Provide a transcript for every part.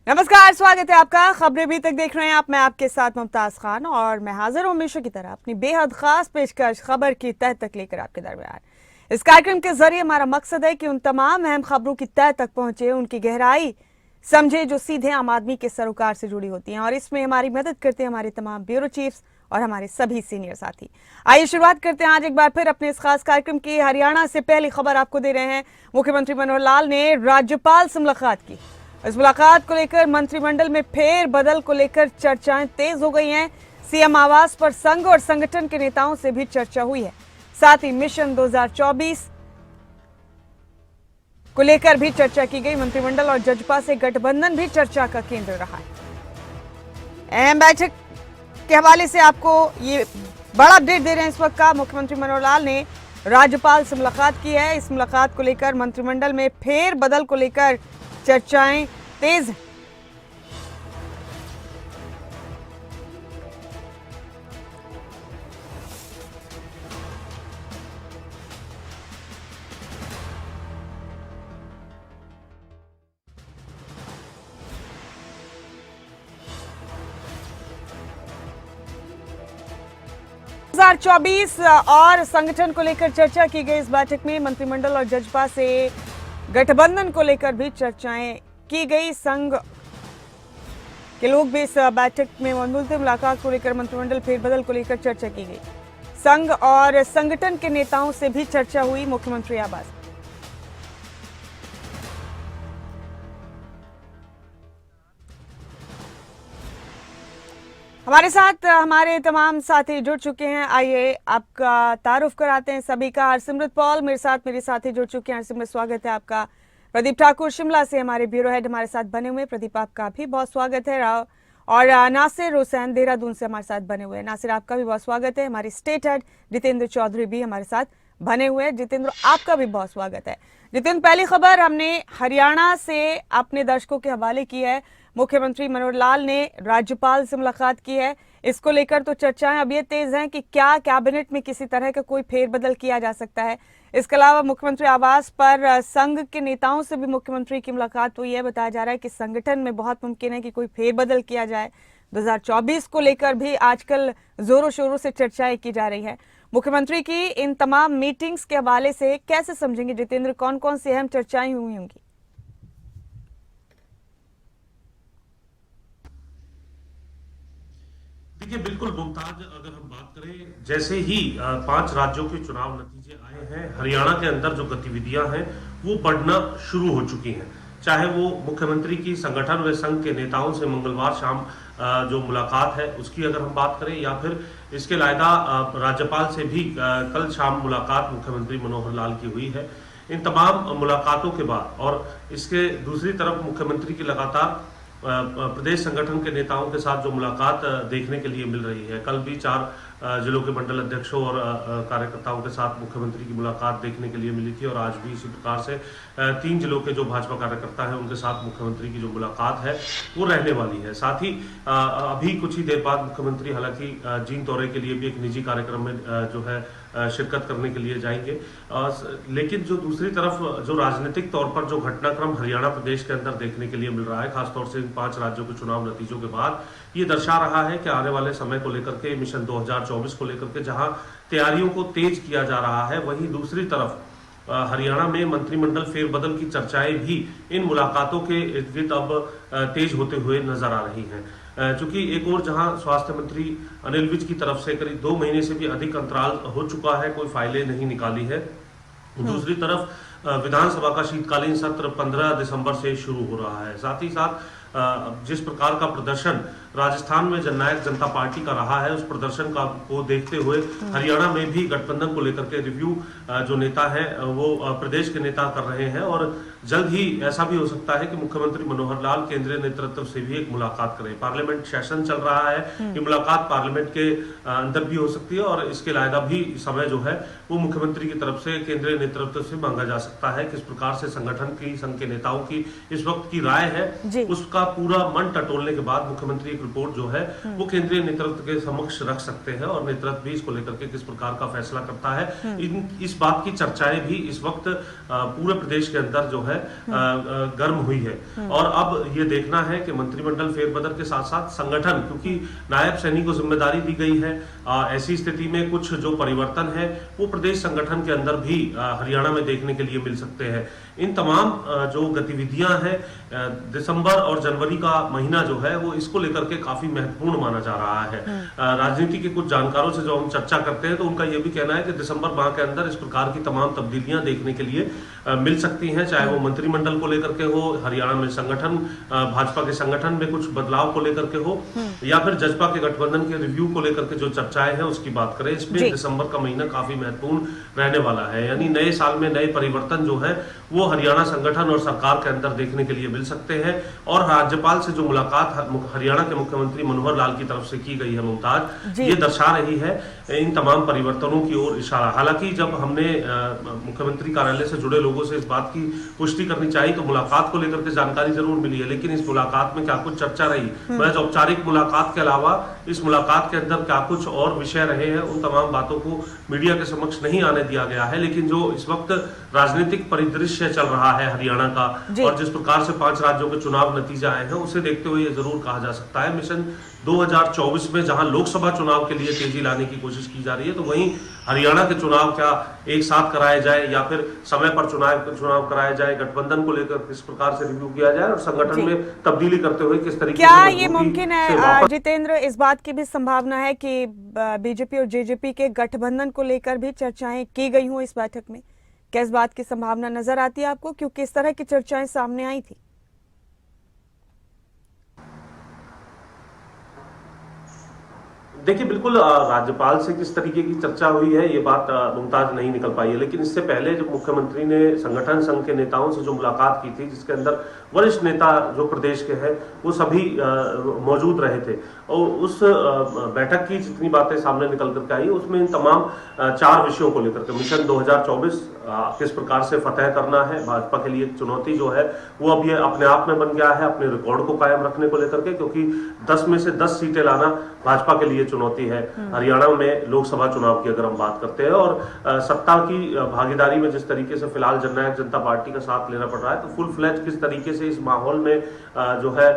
नमस्कार, स्वागत है आपका। खबरें भी तक देख रहे हैं आप। मैं आपके साथ मुमताज खान और मैं हाजिर हूं हमेशा की तरह अपनी बेहद खास पेशकश खबर की तह तक लेकर आपके दरमियान। इस कार्यक्रम के जरिए हमारा मकसद है कि उन तमाम अहम खबरों की तह तक पहुंचे, उनकी गहराई समझे जो सीधे आम आदमी के सरोकार से जुड़ी होती हैं। और इसमें हमारी मदद करते हैं हमारे तमाम ब्यूरो चीफ्स और हमारे सभी सीनियर साथी। आइए शुरुआत करते हैं आज एक बार फिर अपने इस खास कार्यक्रम की। हरियाणा से पहली खबर आपको दे रहे हैं। मुख्यमंत्री मनोहर लाल ने राज्यपाल से मुलाकात की। इस मुलाकात को लेकर मंत्रिमंडल में फेर बदल को लेकर चर्चाएं तेज हो गई हैं। सीएम आवास पर संघ और संगठन के नेताओं से भी चर्चा हुई है। साथ ही मिशन 2024 को लेकर भी चर्चा की गई। मंत्रिमंडल और जजपा से गठबंधन भी चर्चा का केंद्र रहा है। अहम बैठक के हवाले से आपको ये बड़ा अपडेट दे रहे हैं इस वक्त का। मुख्यमंत्री मनोहर लाल ने राज्यपाल से मुलाकात की है। इस मुलाकात को लेकर मंत्रिमंडल में फेर बदल को लेकर चर्चाएं तेज हैं। और संगठन को लेकर चर्चा की गई। इस बैठक में मंत्रिमंडल और जजपा से गठबंधन को लेकर भी चर्चाएं की गई। संघ के लोग भी इस बैठक में मौजूद थे। मुलाकात को लेकर मंत्रिमंडल फेरबदल को लेकर चर्चा की गई। संघ और संगठन के नेताओं से भी चर्चा हुई मुख्यमंत्री आवास। हमारे साथ हमारे तमाम साथी जुड़ चुके हैं। आइए आपका तारुफ कराते हैं सभी का। हरसिमरत पॉल मेरे साथी जुड़ चुके हैं। हरसिमरत, स्वागत है आपका। प्रदीप ठाकुर शिमला से हमारे ब्यूरो हेड हमारे साथ बने हुए। प्रदीप, आपका भी बहुत स्वागत है। और नासिर हुसैन देहरादून से हमारे साथ बने हुए हैं। नासिर, आपका भी बहुत स्वागत है। हमारे स्टेट हेड जितेंद्र चौधरी भी हमारे साथ बने हुए हैं। जितेंद्र, आपका भी बहुत स्वागत है। जितेंद्र, पहली खबर हमने हरियाणा से अपने दर्शकों के हवाले की है। मुख्यमंत्री मनोहर लाल ने राज्यपाल से मुलाकात की है। इसको लेकर तो चर्चाएं अब ये तेज हैं कि क्या कैबिनेट में किसी तरह का कोई फेरबदल किया जा सकता है। इसके अलावा मुख्यमंत्री आवास पर संघ के नेताओं से भी मुख्यमंत्री की मुलाकात हुई है। बताया जा रहा है कि संगठन में बहुत मुमकिन है कि कोई फेरबदल किया जाए। 2024 को लेकर भी आजकल जोरों शोरों से चर्चाएं की जा रही है। मुख्यमंत्री की इन तमाम मीटिंग्स के हवाले से कैसे समझेंगे जितेंद्र, कौन कौन सी अहम चर्चाएं हुई होंगी? देखिए, बिल्कुल मुमताज, अगर हम बात करें, जैसे ही 5 राज्यों के चुनाव नतीजे आए हैं, हरियाणा के अंदर जो गतिविधियां हैं वो बढ़ना शुरू हो चुकी हैं। चाहे वो मुख्यमंत्री की संगठन व संघ के नेताओं से मंगलवार शाम जो मुलाकात है उसकी अगर हम बात करें, या फिर इसके अलावा राज्यपाल से भी कल शाम मुलाकात मुख्यमंत्री मनोहर लाल की हुई है। इन तमाम मुलाकातों के बाद और इसके दूसरी तरफ मुख्यमंत्री की लगातार प्रदेश संगठन के नेताओं के साथ जो मुलाकात देखने के लिए मिल रही है। कल भी 4 जिलों के मंडल अध्यक्षों और कार्यकर्ताओं के साथ मुख्यमंत्री की मुलाकात देखने के लिए मिली थी, और आज भी इसी प्रकार से 3 जिलों के जो भाजपा कार्यकर्ता हैं उनके साथ मुख्यमंत्री की जो मुलाकात है वो रहने वाली है। साथ ही अभी कुछ ही देर बाद मुख्यमंत्री हालांकि जींद दौरे के लिए भी एक निजी कार्यक्रम में जो है शिरकत करने के लिए जाएंगे। लेकिन जो दूसरी तरफ जो राजनीतिक तौर पर जो घटनाक्रम हरियाणा प्रदेश के अंदर देखने के लिए मिल रहा है, खासतौर से इन 5 राज्यों के चुनाव नतीजों के बाद, ये दर्शा रहा है कि आने वाले समय को लेकर के, मिशन 2024 को लेकर के जहां तैयारियों को तेज किया जा रहा है, वहीं दूसरी तरफ हरियाणा में मंत्रिमंडल फेरबदल की चर्चाएं भी इन मुलाकातों के इर्द गिर्द अब तेज होते हुए नजर आ रही हैं। चूंकि एक और जहां स्वास्थ्य मंत्री अनिल विज की तरफ से करीब 2 महीने से भी अधिक अंतराल हो चुका है, कोई फाइलें नहीं निकाली है, दूसरी तरफ विधानसभा का शीतकालीन सत्र 15 दिसंबर से शुरू हो रहा है। साथ ही साथ जिस प्रकार का प्रदर्शन राजस्थान में जननायक जनता पार्टी का रहा है, उस प्रदर्शन को देखते हुए हरियाणा में भी गठबंधन को लेकर के रिव्यू जो नेता है वो प्रदेश के नेता कर रहे हैं, और जल्द ही ऐसा भी हो सकता है कि मुख्यमंत्री मनोहर लाल केंद्रीय नेतृत्व से भी एक मुलाकात करें। पार्लियामेंट सेशन चल रहा है, ये मुलाकात पार्लियामेंट के अंदर भी हो सकती है, और इसके अलावा भी समय जो है वो मुख्यमंत्री की तरफ से केंद्रीय नेतृत्व से मांगा जा सकता है। किस प्रकार से संगठन की, संघ के नेताओं की इस वक्त की राय है उसका उसका पूरा मन टटोलने के बाद मुख्यमंत्री एक रिपोर्ट जो है वो केंद्रीय नेतृत्व के समक्ष रख सकते हैं और नेतृत्व भी इसको लेकर के किस प्रकार का फैसला करता है। इस बात की चर्चाएं भी इस वक्त पूरे प्रदेश के अंदर जो है गर्म हुई है और अब ये देखना है कि मंत्रिमंडल फेरबदल के साथ साथ संगठन, क्योंकि नायब सैनी को जिम्मेदारी दी गई है, ऐसी स्थिति में कुछ जो परिवर्तन है वो प्रदेश संगठन के अंदर भी हरियाणा में देखने के लिए मिल सकते हैं। इन तमाम जो गतिविधियां हैं, दिसंबर और जनवरी का महीना जो है वो इसको लेकर के काफी महत्वपूर्ण माना जा रहा है। राजनीति के कुछ जानकारों से जो हम चर्चा करते हैं तो उनका ये भी कहना है कि दिसंबर माह के अंदर इस प्रकार की तमाम तब्दीलियां देखने के लिए मिल सकती हैं, चाहे वो मंत्रिमंडल को लेकर के हो, हरियाणा में संगठन, भाजपा के संगठन में कुछ बदलाव को लेकर के हो, या फिर जजपा के गठबंधन के रिव्यू को लेकर के जो चर्चाएं हैं उसकी बात करें। इसमें दिसंबर का महीना काफी महत्वपूर्ण रहने वाला है, यानी नए साल में नए परिवर्तन जो है वो हरियाणा संगठन और सरकार के अंदर देखने के लिए मिल सकते हैं। और राज्यपाल से जो मुलाकात हरियाणा के मुख्यमंत्री मनोहर लाल की तरफ से की गई है मुमताज, ये दर्शा रही है इन तमाम परिवर्तनों की ओर इशारा। हालांकि जब हमने मुख्यमंत्री कार्यालय से जुड़े लोगों से इस बात की पुष्टि करनी चाहिए तो मुलाकात को लेकर के जानकारी जरूर मिली है, लेकिन इस मुलाकात में क्या कुछ चर्चा रही, महज औपचारिक मुलाकात के अलावा इस मुलाकात के अंदर क्या कुछ और विषय रहे हैं, उन तमाम बातों को मीडिया के समक्ष नहीं आने दिया गया है। लेकिन जो इस वक्त राजनीतिक परिदृश्य चल रहा है हरियाणा का और जिस प्रकार से 5 राज्यों के चुनाव नतीजे आए हैं उसे देखते हुए ये जरूर कहा जा सकता है मिशन 2024 में जहां लोकसभा चुनाव के लिए तेजी लाने की कोशिश की जा रही है, तो वहीं हरियाणा के चुनाव क्या एक साथ कराए जाए या फिर समय पर चुनाव कराए जाए, गठबंधन को लेकर किस प्रकार से रिव्यू किया जाए और संगठन में तब्दीली करते हुए किस तरीके क्या से ये मुमकिन है जितेंद्र, इस बात की भी संभावना है कि बीजेपी और जेजेपी के गठबंधन को लेकर भी चर्चाएं की गई हों इस बैठक में? क्या इस बात की संभावना नजर आती है आपको, क्योंकि इस तरह की चर्चाएं सामने आई थी? देखिए, बिल्कुल राज्यपाल से किस तरीके की चर्चा हुई है ये बात मुमताज नहीं निकल पाई है, लेकिन इससे पहले जब मुख्यमंत्री ने संगठन संघ के नेताओं से जो मुलाकात की थी जिसके अंदर वरिष्ठ नेता जो प्रदेश के हैं वो सभी मौजूद रहे थे और उस बैठक की जितनी बातें सामने निकल करके आई उसमें इन तमाम 4 विषयों को लेकर के मिशन 2024 किस प्रकार से फतेह करना है, भाजपा के लिए चुनौती जो है वो अब ये अपने आप में बन गया है अपने रिकॉर्ड को कायम रखने को लेकर के, क्योंकि 10 में से 10 सीटें लाना भाजपा के लिए चुनौती है हरियाणा में लोकसभा चुनाव की अगर हम बात करते हैं। और सत्ता की भागीदारी में जिस तरीके से फिलहाल जननायक जनता पार्टी का साथ लेना पड़ रहा है, तो फुल फ्लैज किस तरीके से इस माहौल में जो है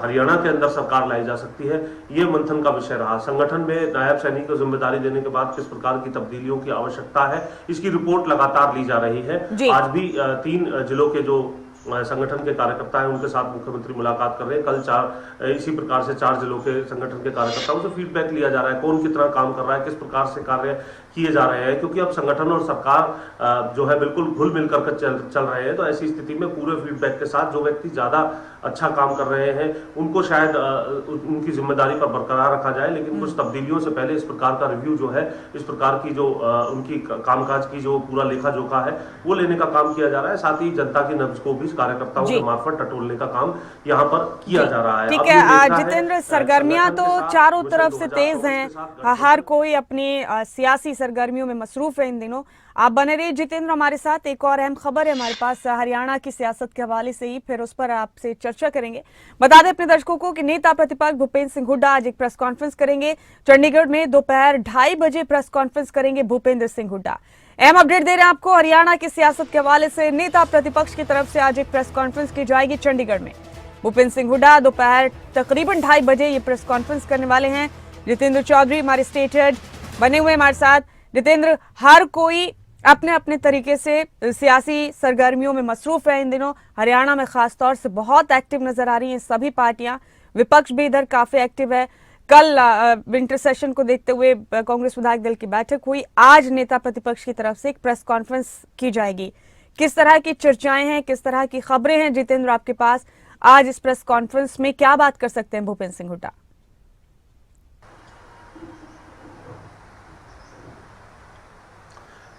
हरियाणा के अंदर सरकार लाई जा सकती है, ये मंथन का विषय रहा। संगठन में नायब सैनी को जिम्मेदारी देने के बाद किस प्रकार की तब्दीलियों की आवश्यकता है, इसकी रिपोर्ट लगातार ली जा रही है। आज भी 3 जिलों के जो संगठन के कार्यकर्ता हैं उनके साथ मुख्यमंत्री मुलाकात कर रहे हैं। कल इसी प्रकार से 4 जिलों के संगठन के कार्यकर्ताओं से फीडबैक लिया जा रहा है, कौन कितना काम कर रहा है, किस प्रकार से कार्य किए जा रहे हैं, क्योंकि अब संगठन और सरकार जो है बिल्कुल घुल मिल कर चल रहे हैं। तो ऐसी स्थिति में पूरे फीडबैक के साथ जो व्यक्ति ज्यादा अच्छा काम कर रहे हैं उनको शायद उनकी जिम्मेदारी पर बरकरार रखा जाए, लेकिन कुछ तब्दीलियों से पहले इस प्रकार का रिव्यू जो है, इस प्रकार की जो उनकी कामकाज की जो पूरा लेखा जोखा है वो लेने का काम किया जा रहा है। साथ ही जनता की नब्ज को भी कार्यकर्ताओं के मार्फत टटोलने का काम यहाँ पर किया जा रहा है। ठीक है जितेंद्र, सरगर्मियां तो चारों तरफ से तेज हैं, हर कोई अपनी सियासी सरगर्मियों में मसरूफ है इन दिनों। आप बने रहिए जितेंद्र हमारे साथ, एक और अहम खबर है हमारे पास हरियाणा की सियासत के हवाले से ही, फिर उस पर आपसे चर्चा करेंगे। बता दें अपने दर्शकों को कि नेता प्रतिपक्ष भूपेंद्र सिंह हुड्डा आज एक प्रेस कॉन्फ्रेंस करेंगे। चंडीगढ़ में दोपहर 2:30 बजे प्रेस कॉन्फ्रेंस करेंगे भूपेंद्र सिंह हुड्डा। अहम अपडेट दे रहे हैं आपको हरियाणा की सियासत के हवाले से। नेता प्रतिपक्ष की तरफ से आज एक प्रेस कॉन्फ्रेंस की जाएगी चंडीगढ़ में। भूपेंद्र सिंह हुड्डा दोपहर तकरीबन 2:30 बजे ये प्रेस कॉन्फ्रेंस करने वाले हैं। जितेंद्र चौधरी हमारे स्टेट हेड बने हुए हमारे साथ। जितेंद्र, हर कोई अपने अपने तरीके से सियासी सरगर्मियों में मसरूफ है इन दिनों। हरियाणा में खासतौर से बहुत एक्टिव नजर आ रही हैं सभी पार्टियां, विपक्ष भी इधर काफी एक्टिव है। कल विंटर सेशन को देखते हुए कांग्रेस विधायक दल की बैठक हुई, आज नेता प्रतिपक्ष की तरफ से एक प्रेस कॉन्फ्रेंस की जाएगी। किस तरह की चर्चाएं हैं, किस तरह की खबरें हैं जितेंद्र आपके पास? आज इस प्रेस कॉन्फ्रेंस में क्या बात कर सकते हैं भूपेंद्र सिंह हुड्डा?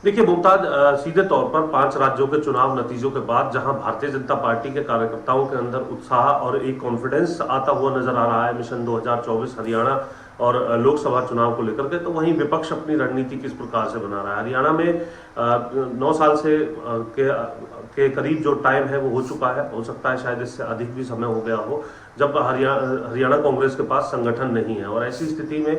देखिए मुमताज, सीधे तौर पर 5 राज्यों के चुनाव नतीजों के बाद जहां भारतीय जनता पार्टी के कार्यकर्ताओं के अंदर उत्साह और एक कॉन्फिडेंस आता हुआ नजर आ रहा है मिशन 2024 हरियाणा और लोकसभा चुनाव को लेकर के, तो वहीं विपक्ष अपनी रणनीति किस प्रकार से बना रहा है। हरियाणा में 9 साल से के करीब जो टाइम है वो हो चुका है। हो सकता है शायद इससे अधिक भी समय हो गया हो, जब हरियाणा कांग्रेस के पास संगठन नहीं है। और ऐसी स्थिति में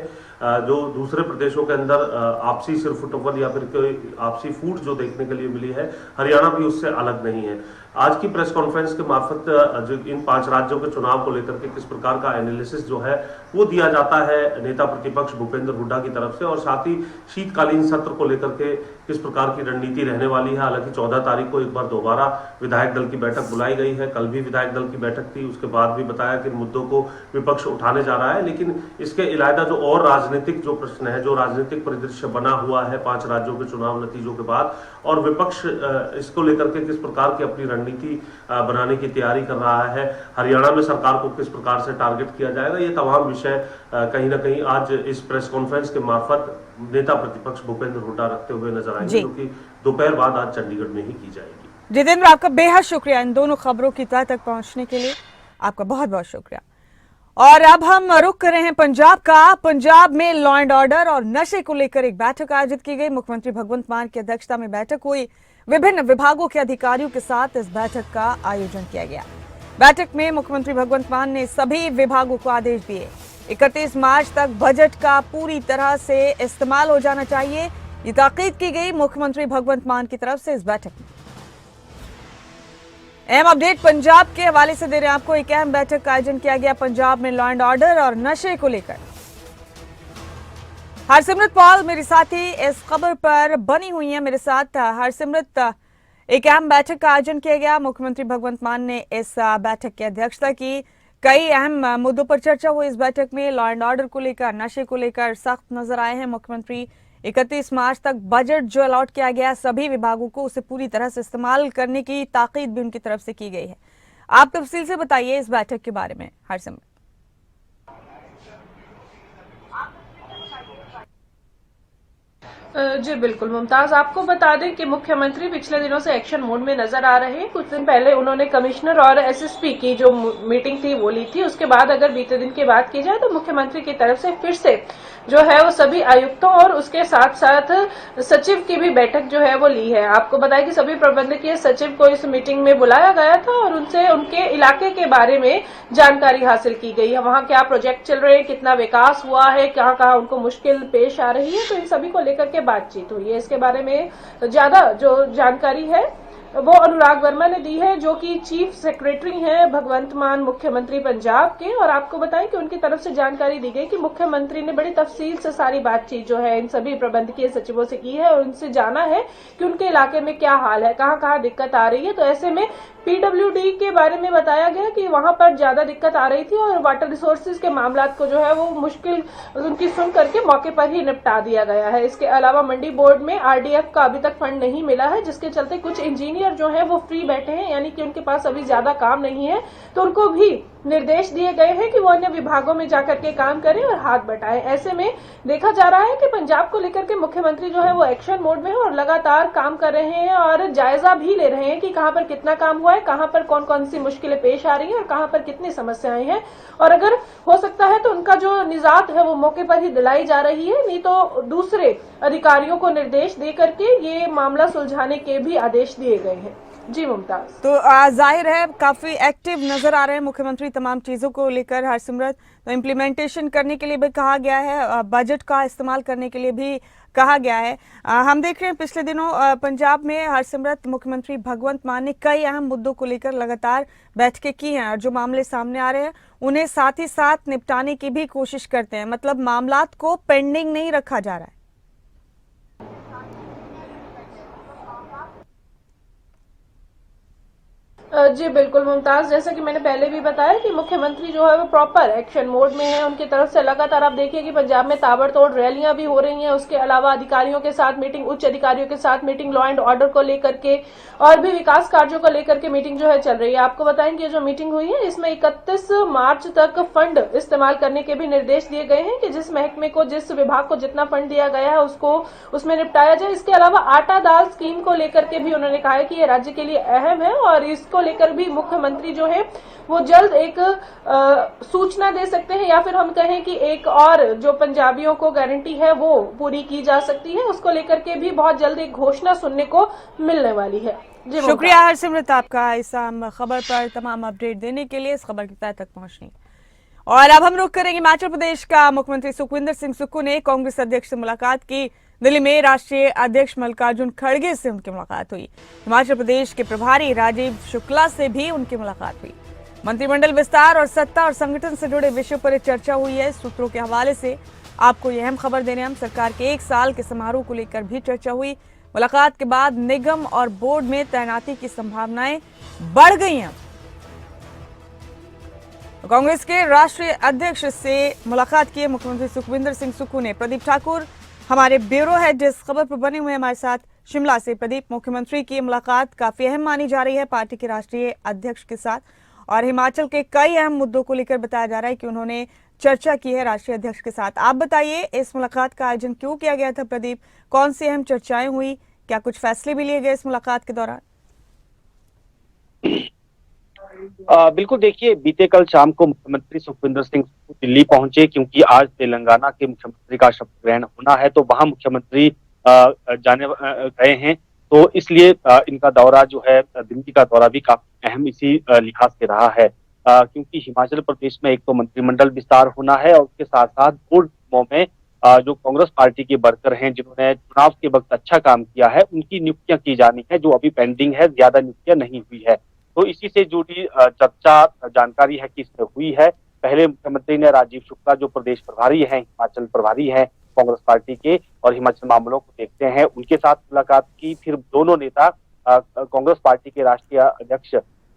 जो दूसरे प्रदेशों के अंदर आपसी सिरफुटव्वल या फिर कोई आपसी फूट जो देखने के लिए मिली है, हरियाणा भी उससे अलग नहीं है। आज की प्रेस कॉन्फ्रेंस के मार्फत जो इन 5 राज्यों के चुनाव को लेकर के किस प्रकार का एनालिसिस जो है वो दिया जाता है नेता प्रतिपक्ष भूपेंद्र हुड्डा की तरफ से, और साथ ही शीतकालीन सत्र को लेकर के किस प्रकार की रणनीति रहने वाली है। हालांकि 14 तारीख को एक बार दोबारा विधायक दल की बैठक बुलाई गई है, कल भी विधायक दल की बैठक थी, उसके बाद भी बताया कि मुद्दों को विपक्ष उठाने जा रहा है। लेकिन इसके इलावा जो और राजनीतिक जो प्रश्न है, जो राजनीतिक परिदृश्य बना हुआ है 5 राज्यों के चुनाव नतीजों के बाद, और विपक्ष इसको लेकर के किस प्रकार की अपनी रणनीति बनाने की तैयारी कर रहा है, हरियाणा में सरकार को किस प्रकार से टारगेट किया जाएगा, ये तमाम विषय कहीं ना कहीं आज इस प्रेस कॉन्फ्रेंस के मार्फत नेता प्रतिपक्ष भूपेंद्र हुड्डा रखते हुए नजर आएंगे, जो कि दोपहर बाद आज चंडीगढ़ में ही की जाएगी। जितेंद्र, आपका बेहद शुक्रिया इन दोनों खबरों की तह तक पहुंचने के लिए, आपका बहुत बहुत शुक्रिया। और अब हम रुख कर रहे हैं पंजाब का। पंजाब में लॉ एंड ऑर्डर और नशे को लेकर एक बैठक आयोजित की गई। मुख्यमंत्री भगवंत मान की अध्यक्षता में बैठक हुई। विभिन्न विभागों के अधिकारियों के साथ इस बैठक का आयोजन किया गया। बैठक में मुख्यमंत्री भगवंत मान ने सभी विभागों को आदेश दिए 31 मार्च तक बजट का पूरी तरह से इस्तेमाल हो जाना चाहिए। ये ताकीद की गई मुख्यमंत्री भगवंत मान की तरफ से इस बैठक में। अहम अपडेट पंजाब के हवाले से दे रहे हैं आपको। एक अहम बैठक का आयोजन किया गया पंजाब में लॉ एंड ऑर्डर और नशे को लेकर। हरसिमरत पॉल मेरे साथी इस खबर पर बनी हुई है मेरे साथ। हरसिमरत, एक अहम बैठक का आयोजन किया गया। मुख्यमंत्री भगवंत मान ने इस बैठक की अध्यक्षता की। कई अहम मुद्दों पर चर्चा हुई इस बैठक में। लॉ एंड ऑर्डर को लेकर, नशे को लेकर सख्त नजर आए हैं मुख्यमंत्री। 31 मार्च तक बजट जो अलॉट किया गया सभी विभागों को उसे पूरी तरह से इस्तेमाल करने की ताकीद भी उनकी तरफ से की गई है। आप तफसील से बताइए इस बैठक के बारे में हरसिमरत। जी बिल्कुल मुमताज, आपको बता दें कि मुख्यमंत्री पिछले दिनों से एक्शन मोड में नजर आ रहे हैं। कुछ दिन पहले उन्होंने कमिश्नर और एसएसपी की जो मीटिंग थी वो ली थी। उसके बाद अगर बीते दिन की बात की जाए तो मुख्यमंत्री की तरफ से फिर से जो है वो सभी आयुक्तों और उसके साथ साथ सचिव की भी बैठक जो है वो ली है। आपको बताया कि सभी प्रबंधकीय सचिव को इस मीटिंग में बुलाया गया था और उनसे उनके इलाके के बारे में जानकारी हासिल की गई है। वहां क्या प्रोजेक्ट चल रहे हैं, कितना विकास हुआ है, कहाँ कहाँ उनको मुश्किल पेश आ रही है, तो इन सभी को लेकर के बातचीत हुई है। इसके बारे में ज्यादा जो जानकारी है वो अनुराग वर्मा ने दी है, जो कि चीफ सेक्रेटरी हैं भगवंत मान मुख्यमंत्री पंजाब के। और आपको बताएं कि उनकी तरफ से जानकारी दी गई कि मुख्यमंत्री ने बड़ी तफसील से सारी बातचीत जो है इन सभी प्रबंधकीय सचिवों से की है और उनसे जाना है कि उनके इलाके में क्या हाल है, कहाँ कहाँ दिक्कत आ रही है। तो ऐसे में पीडब्ल्यूडी के बारे में बताया गया कि वहां पर ज्यादा दिक्कत आ रही थी और वाटर रिसोर्सेज के मामला को जो है वो मुश्किल उनकी सुन करके मौके पर ही निपटा दिया गया है। इसके अलावा मंडी बोर्ड में आरडीएफ का अभी तक फंड नहीं मिला है, जिसके चलते कुछ इंजीनियर जो है वो फ्री बैठे हैं, यानी कि उनके पास अभी ज्यादा काम नहीं है। तो उनको भी निर्देश दिए गए हैं कि वो अन्य विभागों में जाकर के काम करें और हाथ बटाएं। ऐसे में देखा जा रहा है कि पंजाब को लेकर के मुख्यमंत्री जो है वो एक्शन मोड में है और लगातार काम कर रहे हैं और जायजा भी ले रहे हैं कि कहां पर कितना काम हुआ है, कहां पर कौन कौन सी मुश्किलें पेश आ रही हैं और कहां पर कितनी समस्याएं हैं। और अगर हो सकता है तो उनका जो निजात है वो मौके पर ही दिलाई जा रही है, नहीं तो दूसरे अधिकारियों को निर्देश दे करके ये मामला सुलझाने के भी आदेश दिए गए हैं। जी मुमताज। तो जाहिर है काफी एक्टिव नजर आ रहे हैं मुख्यमंत्री तमाम चीजों को लेकर। हरसिमरत, तो इम्प्लीमेंटेशन करने के लिए भी कहा गया है, बजट का इस्तेमाल करने के लिए भी कहा गया है। हम देख रहे हैं पिछले दिनों पंजाब में हरसिमरत मुख्यमंत्री भगवंत मान ने कई अहम मुद्दों को लेकर लगातार बैठकें की हैं और जो मामले सामने आ रहे हैं उन्हें साथ ही साथ निपटाने की भी कोशिश करते हैं। मतलब मामलात को पेंडिंग नहीं रखा जा रहा है। जी बिल्कुल मुमताज, जैसा कि मैंने पहले भी बताया कि मुख्यमंत्री जो है वो प्रॉपर एक्शन मोड में है। उनकी तरफ से लगातार आप देखिए कि पंजाब में ताबड़तोड़ रैलियां भी हो रही हैं। उसके अलावा अधिकारियों के साथ मीटिंग, उच्च अधिकारियों के साथ मीटिंग, लॉ एंड ऑर्डर को लेकर के और भी विकास कार्यों को लेकर के मीटिंग जो है चल रही है। आपको बताएंगे जो मीटिंग हुई है इसमें 31 मार्च तक फंड इस्तेमाल करने के भी निर्देश दिए गए हैं कि जिस महकमे को, जिस विभाग को जितना फंड दिया गया है उसको उसमें निपटाया जाए। इसके अलावा आटा दाल स्कीम को लेकर के भी उन्होंने कहा है कि ये राज्य के लिए अहम है और इसको लेकर भी मुख्यमंत्री जो है वो जल्द एक सूचना दे सकते हैं, या फिर हम कहें कि एक और जो पंजाबियों को गारंटी है वो पूरी की जा सकती है, उसको लेकर के भी बहुत जल्द एक घोषणा सुनने को मिलने वाली है। जी शुक्रिया हरसिमरत आपका इस खबर पर तमाम अपडेट देने के लिए, इस खबर की तह तक पहुंचने। और अब हम रुख करेंगे हिमाचल प्रदेश का। मुख्यमंत्री सुखविंदर सिंह सुक्खू ने कांग्रेस अध्यक्ष से मुलाकात की। दिल्ली में राष्ट्रीय अध्यक्ष मल्लिकार्जुन खड़गे से उनकी मुलाकात हुई। हिमाचल प्रदेश के प्रभारी राजीव शुक्ला से भी उनकी मुलाकात हुई। मंत्रिमंडल विस्तार और सत्ता और संगठन से जुड़े विषयों पर चर्चा हुई है। सूत्रों के हवाले से आपको यह अहम खबर दे रहे हैं हम। सरकार के 1 साल के समारोह को लेकर भी चर्चा हुई। मुलाकात के बाद निगम और बोर्ड में तैनाती की संभावनाएं बढ़ गई हैं। कांग्रेस के राष्ट्रीय अध्यक्ष से मुलाकात की मुख्यमंत्री सुखविंदर सिंह सुक्खू ने। प्रदीप ठाकुर हमारे ब्यूरो हेड जिस खबर पर बने हुए हमारे साथ शिमला से। प्रदीप, मुख्यमंत्री की मुलाकात काफी अहम मानी जा रही है पार्टी के राष्ट्रीय अध्यक्ष के साथ, और हिमाचल के कई अहम मुद्दों को लेकर बताया जा रहा है कि उन्होंने चर्चा की है राष्ट्रीय अध्यक्ष के साथ। आप बताइए, इस मुलाकात का आयोजन क्यों किया गया था प्रदीप? कौन सी अहम चर्चाएं हुई? क्या कुछ फैसले भी लिए गए इस मुलाकात के दौरान? बिल्कुल, देखिए, बीते कल शाम को मुख्यमंत्री सुखविंदर सिंह दिल्ली पहुंचे, क्योंकि आज तेलंगाना के मुख्यमंत्री का शपथ ग्रहण होना है, तो वहां मुख्यमंत्री जाने गए हैं। तो इसलिए इनका दौरा जो है, दिल्ली का दौरा भी काफी अहम इसी लिहाज से रहा है, क्योंकि हिमाचल प्रदेश में एक तो मंत्रिमंडल विस्तार होना है और उसके साथ साथ बोर्ड में जो कांग्रेस पार्टी के वर्कर हैं जिन्होंने चुनाव के वक्त अच्छा काम किया है, उनकी नियुक्तियां की जानी है, जो अभी पेंडिंग है, ज्यादा नियुक्तियां नहीं हुई है। तो इसी से जुड़ी चर्चा, जानकारी है कि इसमें हुई है। पहले मुख्यमंत्री ने राजीव शुक्ला, जो प्रदेश प्रभारी हैं, हिमाचल प्रभारी हैं कांग्रेस पार्टी के और हिमाचल मामलों को देखते हैं, उनके साथ मुलाकात की। फिर दोनों नेता कांग्रेस पार्टी के राष्ट्रीय अध्यक्ष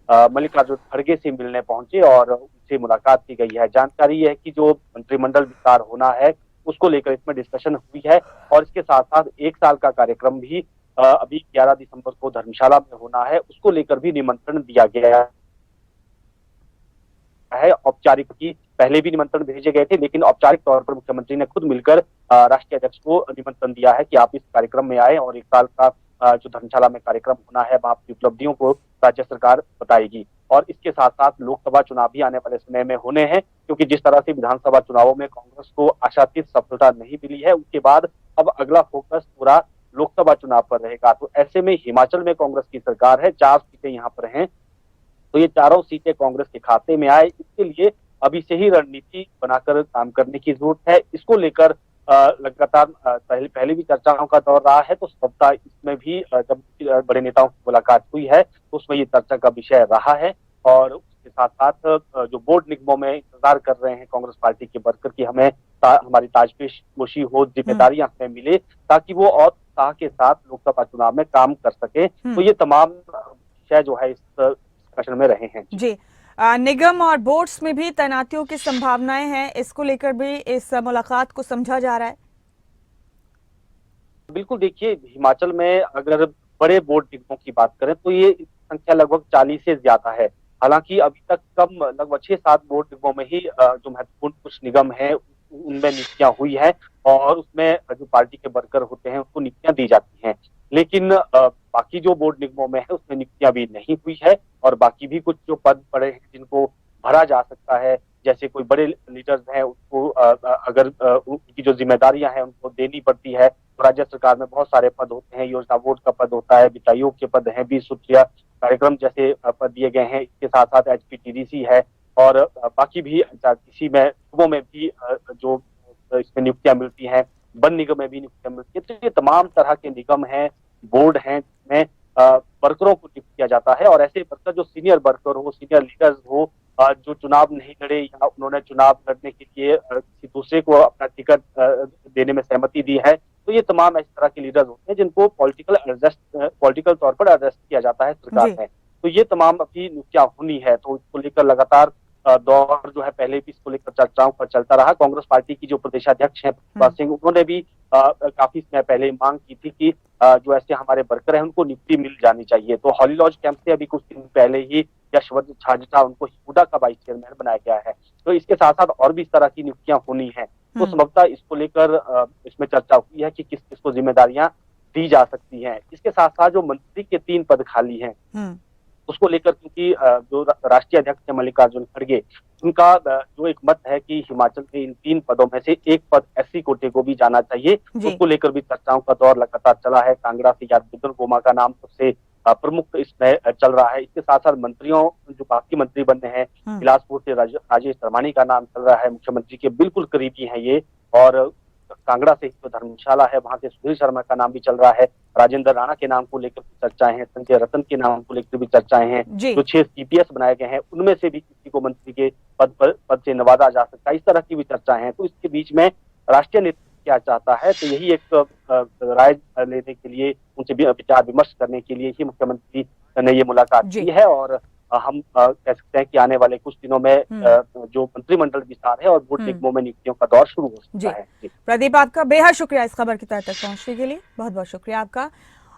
मल्लिकार्जुन खड़गे से मिलने पहुंचे और उनसे मुलाकात की गई है। जानकारी है कि जो मंत्रिमंडल विस्तार होना है उसको लेकर इसमें डिस्कशन हुई है, और इसके साथ साथ 1 साल का कार्यक्रम भी अभी 11 दिसंबर को धर्मशाला में होना है, उसको लेकर भी निमंत्रण दिया गया है। औपचारिक की पहले भी निमंत्रण भेजे गए थे, लेकिन औपचारिक तौर पर मुख्यमंत्री ने खुद मिलकर राष्ट्रीय अध्यक्ष को निमंत्रण दिया है कि आप इस कार्यक्रम में आए, और 1 साल का जो धर्मशाला में कार्यक्रम होना है वहां की उपलब्धियों को राज्य सरकार बताएगी। और इसके साथ साथ लोकसभा चुनाव भी आने वाले समय में होने हैं, क्योंकि जिस तरह से विधानसभा चुनावों में कांग्रेस को आशातीत सफलता नहीं मिली है, उसके बाद अब अगला फोकस पूरा लोकसभा चुनाव पर रहेगा। तो ऐसे में हिमाचल में कांग्रेस की सरकार है, 4 सीटें यहाँ पर हैं, तो ये चारों सीटें कांग्रेस के खाते में आए, इसके लिए अभी से ही रणनीति बनाकर काम करने की जरूरत है। इसको लेकर लगातार पहले भी चर्चाओं का दौर रहा है, तो सप्ताह इसमें भी जब बड़े नेताओं की मुलाकात हुई है तो उसमें ये चर्चा का विषय रहा है। और उसके साथ साथ जो बोर्ड निगमों में इंतजार कर रहे हैं कांग्रेस पार्टी के वर्कर की हमें हमारी ताजपोशी हो, जिम्मेदारियां हमें मिले, ताकि वो और उत्साह के साथ लोकसभा चुनाव में काम कर सके। तो ये तमाम विषय जो है इस डिस्कशन में रहे हैं। जी, निगम और बोर्ड्स में भी तैनातियों की संभावनाएं हैं, इसको लेकर भी इस मुलाकात को समझा जा रहा है। बिल्कुल, देखिए, हिमाचल में अगर बड़े बोर्ड निगमों की बात करें तो ये संख्या लगभग 40 से ज्यादा है। हालांकि अभी तक कम लगभग 6-7 बोर्ड निगमों में ही जो महत्वपूर्ण कुछ निगम है उनमें नियुक्तियां हुई है, और उसमें जो पार्टी के वर्कर होते हैं उनको नियुक्तियां दी जाती हैं। लेकिन बाकी जो बोर्ड निगमों में है उसमें नियुक्तियां भी नहीं हुई है, और बाकी भी कुछ जो पद पड़े हैं जिनको भरा जा सकता है, जैसे कोई बड़े लीडर्स हैं उनको अगर उनकी जो जिम्मेदारियां हैं उनको देनी पड़ती है, तो राज्य सरकार में बहुत सारे पद होते हैं, योजना बोर्ड का पद होता है, वित्त आयोग के पद हैं, 20 सूत्रीय कार्यक्रम जैसे पद दिए गए हैं। इसके साथ साथ HPTDC है, और बाकी भी इसी में निगमों में भी जो इसमें नियुक्तियां मिलती हैं, वन निगम में भी नियुक्तियां मिलती है। तो ये तमाम तरह के निगम हैं, बोर्ड हैं, जिसमें वर्करों को नियुक्त किया जाता है, और ऐसे वर्कर जो सीनियर वर्कर हो, सीनियर लीडर्स हो, जो चुनाव नहीं लड़े या उन्होंने चुनाव लड़ने के लिए किसी दूसरे को अपना टिकट देने में सहमति दी है, तो ये तमाम इस तरह के लीडर्स होते हैं जिनको पॉलिटिकल तौर पर अरेस्ट किया जाता है सरकार में। तो ये तमाम अभी नियुक्तियां होनी है, तो इसको लेकर लगातार दौर जो है पहले भी इसको लेकर चर्चाओं पर चलता रहा। कांग्रेस पार्टी की जो प्रदेशाध्यक्ष हैं प्रभात सिंह, उन्होंने भी काफी समय पहले मांग की थी कि जो ऐसे हमारे वर्कर हैं उनको नियुक्ति मिल जानी चाहिए। तो हॉली लॉज कैंप से अभी कुछ दिन पहले ही यशवंत छाजटा उनको हुडा का वाइस चेयरमैन बनाया गया है। तो इसके साथ साथ और भी इस तरह की नियुक्तियां होनी है, तो संभवतः इसको लेकर इसमें चर्चा हुई है कि किस किस को जिम्मेदारियां दी जा सकती हैं। इसके साथ साथ जो मंत्री के 3 पद खाली हैं उसको लेकर क्योंकि जो राष्ट्रीय अध्यक्ष है मल्लिकार्जुन खड़गे, उनका जो एक मत है कि हिमाचल में इन 3 पदों में से एक पद एससी कोटे को भी जाना चाहिए, जी। उसको लेकर भी चर्चाओं का दौर लगातार चला है। कांगड़ा से यादव गोमा का नाम सबसे प्रमुख इसमें चल रहा है। इसके साथ साथ मंत्रियों जो बाकी मंत्री बनने हैं, बिलासपुर से राजेश धर्मानी का नाम चल रहा है, मुख्यमंत्री के बिल्कुल करीबी हैं ये। और कांगड़ा से जो धर्मशाला है वहां से सुधीर शर्मा का नाम भी चल रहा है। राजेंद्र राणा के नाम को लेकर भी चर्चाएं हैं, संजय रतन के नाम को लेकर भी चर्चाएं हैं। जी। जो 6 सीपीएस बनाए गए हैं उनमें से भी किसी को मंत्री के पद से नवाजा जा सकता है, इस तरह की भी चर्चाएं हैं। तो इसके बीच में राष्ट्रीय नेतृत्व क्या चाहता है, तो यही एक राय लेने के लिए, उनसे विचार विमर्श करने के लिए ही मुख्यमंत्री ने ये मुलाकात की है। और हम कह सकते हैं कि आने वाले कुछ दिनों में जो मंत्रिमंडल विस्तार है और बोर्ड निगमों में नियुक्तियों का दौर शुरू हो सकता है। प्रदीप, आपका बेहद शुक्रिया इस खबर की तह तक पहुंचने के लिए, बहुत बहुत शुक्रिया आपका।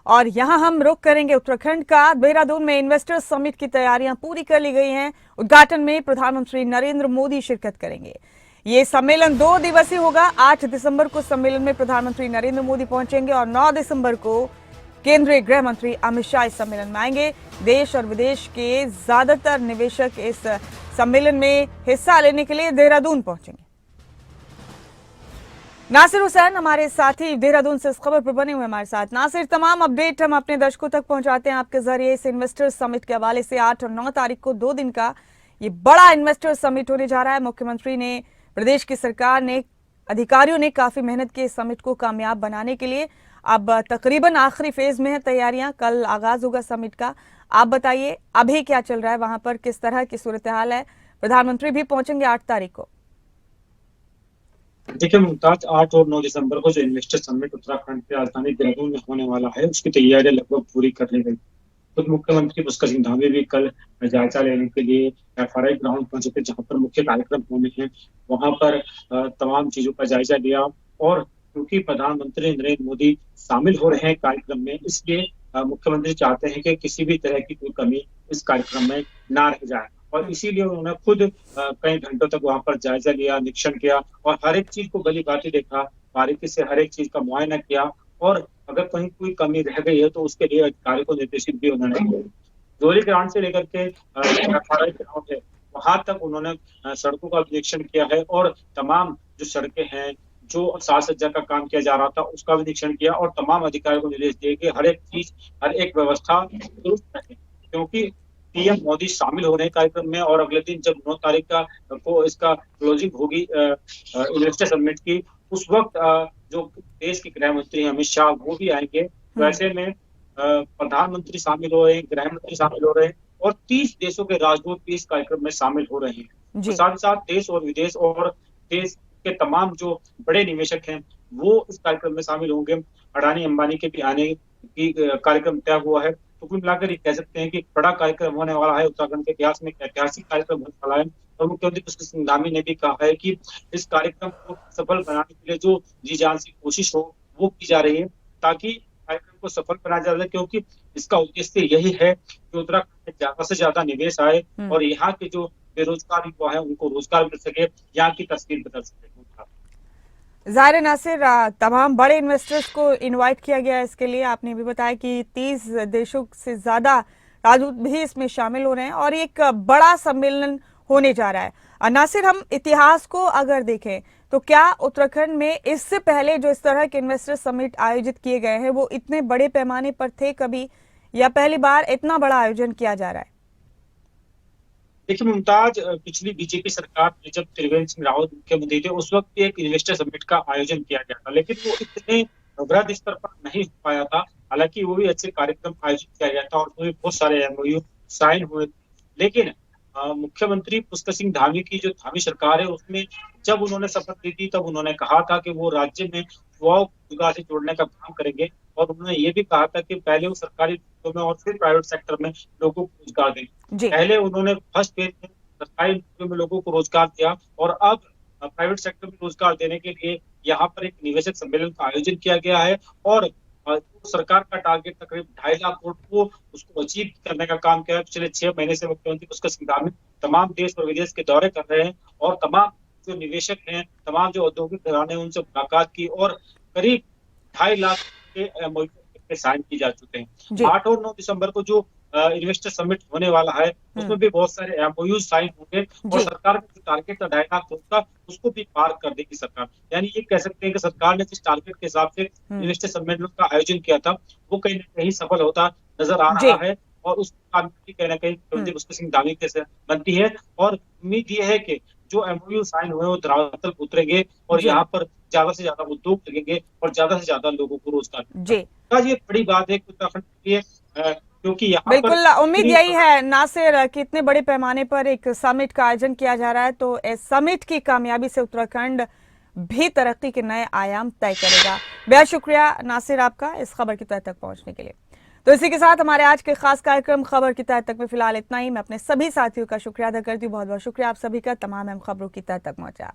और यहाँ हम रुख करेंगे उत्तराखंड का। देहरादून में इन्वेस्टर्स समिट की तैयारियां पूरी कर ली गई हैं। उद्घाटन में प्रधानमंत्री नरेंद्र मोदी शिरकत करेंगे। ये सम्मेलन 2 दिवसीय होगा। 8 दिसंबर को सम्मेलन में प्रधानमंत्री नरेंद्र मोदी पहुंचेंगे और 9 दिसंबर को केंद्रीय गृह मंत्री अमित शाह इस सम्मेलन में आएंगे। देश और विदेश के ज्यादातर निवेशक इस सम्मेलन में हिस्सा लेने के लिए देहरादून पहुंचेंगे। नासिर हुसैन हमारे साथी देहरादून से इस खबर पर बने हुए हमारे साथ। नासिर, तमाम अपडेट हम अपने दर्शकों तक पहुंचाते हैं आपके जरिए। इस इन्वेस्टर्स समिट के हवाले से 8 और 9 तारीख को 2 दिन का ये बड़ा इन्वेस्टर्स समिट होने जा रहा है। मुख्यमंत्री ने, प्रदेश की सरकार ने, अधिकारियों ने काफी मेहनत की इस समिट को कामयाब बनाने के लिए। अब तकरीबन आखिरी फेज में है तैयारियां, कल आगाज होगा समिट का। आप बताइए अभी क्या चल रहा है वहां पर, किस तरह की सूरत हाल है? प्रधानमंत्री भी पहुंचेंगे 8 तारीख को। देखिए मुमताज, 8 और 9 दिसंबर को जो इन्वेस्टर समिट उत्तराखंड के राजधानी देहरादून में होने वाला है, उसकी तैयारियां लगभग पूरी कर ली गई। खुद मुख्यमंत्री पुष्कर सिंह धामी भी कल जायजा लेने के लिए FRI ग्राउंड पहुंचे थे, जहां पर मुख्य कार्यक्रम होने हैं। वहां पर तमाम चीजों का जायजा लिया। और क्योंकि प्रधानमंत्री नरेंद्र मोदी शामिल हो रहे हैं कार्यक्रम में, इसलिए मुख्यमंत्री चाहते हैं कि किसी भी तरह की कोई कमी इस कार्यक्रम में ना रह जाए। और इसीलिए उन्होंने खुद कई घंटों तक वहां पर जायजा लिया, निरीक्षण किया और हर एक चीज को गली बातें देखा, बारीकी से हर एक चीज का मुआयना किया। और अगर कहीं कोई कमी रह गई है तो उसके लिए अधिकारियों को निर्देशित भी उन्होंने किया। जोरी ग्राउंड से लेकर के FRI ग्राउंड है, वहां तक उन्होंने सड़कों का निरीक्षण किया है। और तमाम जो सड़कें हैं, जो साज सज्जा का काम किया जा रहा था, उसका भी निरीक्षण किया। और तमाम अधिकारियों को निर्देश दिए कि हर एक चीज, हर एक व्यवस्था दुरुस्त रहे, क्योंकि PM मोदी शामिल हो रहे हैं कार्यक्रम में। और अगले दिन जब 9 तारीख को इसका क्लोजिंग होगी इन्वेस्टर समिट की, उस वक्त जो देश के गृह मंत्री अमित शाह वो भी आएंगे। वैसे में प्रधानमंत्री शामिल हो रहे हैं, गृह मंत्री शामिल हो रहे हैं और 30 देशों के राजदूत भी इस कार्यक्रम में शामिल हो रहे हैं। साथ ही साथ देश और विदेश और देश के तमाम जो बड़े निवेशक हैं वो इस कार्यक्रम में शामिल होंगे। अडानी अंबानी के भी आने की कार्यक्रम तय हुआ है। तो कुल मिलाकर ये कह सकते हैं कि एक बड़ा कार्यक्रम होने वाला है। उत्तराखंड के इतिहास में एक ऐतिहासिक कार्यक्रम होने वाला है। और मुख्यमंत्री पुष्कर सिंह धामी ने भी कहा है कि इस कार्यक्रम को सफल बनाने के लिए जो जी जान से कोशिश हो वो की जा रही है, ताकि कार्यक्रम को सफल बनाया जा सके। क्योंकि इसका उद्देश्य यही है कि उत्तराखंड में ज्यादा से ज्यादा निवेश आए और यहाँ के जो बेरोजगार युवा है उनको रोजगार मिल सके, यहाँ की तस्वीर बदल सके। ज़ाहिर नासिर, तमाम बड़े इन्वेस्टर्स को इनवाइट किया गया है इसके लिए। आपने भी बताया कि 30 देशों से ज्यादा राजदूत भी इसमें शामिल हो रहे हैं और एक बड़ा सम्मेलन होने जा रहा है। नासिर, हम इतिहास को अगर देखें तो क्या उत्तराखंड में इससे पहले जो इस तरह के इन्वेस्टर समिट आयोजित किए गए हैं वो इतने बड़े पैमाने पर थे कभी, या पहली बार इतना बड़ा आयोजन किया जा रहा है? देखिए मुमताज, पिछली बीजेपी सरकार में जब त्रिवेंद्र सिंह रावत मुख्यमंत्री थे, उस वक्त एक इन्वेस्टर समिट का आयोजन किया गया था, लेकिन वो इतने वृहद स्तर पर नहीं हो पाया था। हालांकि वो भी अच्छे कार्यक्रम आयोजित किया गया था और उसमें बहुत सारे MOU साइन हुए। लेकिन मुख्यमंत्री पुष्कर सिंह धामी की जो धामी सरकार है, उसमें जब उन्होंने शपथ ली थी तब उन्होंने कहा था कि वो राज्य में युवाओं को रोजगार से जोड़ने का काम करेंगे। और उन्होंने ये भी कहा था कि पहले वो सरकारी नौकरियों में और फिर प्राइवेट सेक्टर में लोगों को रोजगार देंगे। पहले उन्होंने फर्स्ट फेज में सरकारी नौकरियों में लोगों को रोजगार दिया और अब प्राइवेट सेक्टर में रोजगार देने के लिए यहाँ पर एक निवेशक सम्मेलन का आयोजन किया गया है। और सरकार का टारगेट तकरीबन 2.5 लाख करोड़ को उसको अचीव करने का काम किया है। पिछले 6 महीने से मुख्यमंत्री पुष्कर सिंह धामी तमाम देश और विदेश के दौरे कर रहे हैं और तमाम जो निवेशक हैं, तमाम जो औद्योगिक घराने उनसे मुलाकात की और करीब 2.5 लाख के MOU साइन की जा चुके हैं। 8 और 9 दिसंबर को जो इन्वेस्टर समिट होने वाला है, उसमें भी बहुत सारे एमओयू साइन होंगे और जी। सरकार का जो टारगेट था 2.5 लाख करोड़ का, उसको भी पार कर देगी सरकार। यानी ये कह सकते हैं कि सरकार ने जिस टारगेट के हिसाब से इन्वेस्टर सम्मेलन का आयोजन किया था, वो कहीं न कहीं सफल होता नजर आ जी। रहा है और उस कामयाबी कहीं न कहीं मुख्यमंत्री पुष्कर सिंह धामी के से बनती है और उम्मीद ये है कि जो एमओयू साइन हुए वो धरातल पर उतरेंगे और जी। यहाँ पर ज्यादा से ज्यादा उद्योग लगेंगे और ज्यादा से ज्यादा लोगों को रोजगार जी। मिलेगा। ये बड़ी बात है उत्तराखंड के लिए, क्योंकि यहाँ पर बिल्कुल उम्मीद यही है नासिर कि इतने बड़े पैमाने पर एक समिट का आयोजन किया जा रहा है, तो इस समिट की कामयाबी से उत्तराखंड भी तरक्की के नए आयाम तय करेगा। बेहद शुक्रिया नासिर आपका इस खबर की तह तक पहुंचने के लिए। तो इसी के साथ हमारे आज के खास कार्यक्रम खबर की तह तक में फिलहाल इतना ही। मैं अपने सभी साथियों का शुक्रिया अदा करती हूँ। बहुत बहुत शुक्रिया आप सभी का तमाम अहम खबरों की तह तक पहुंचा।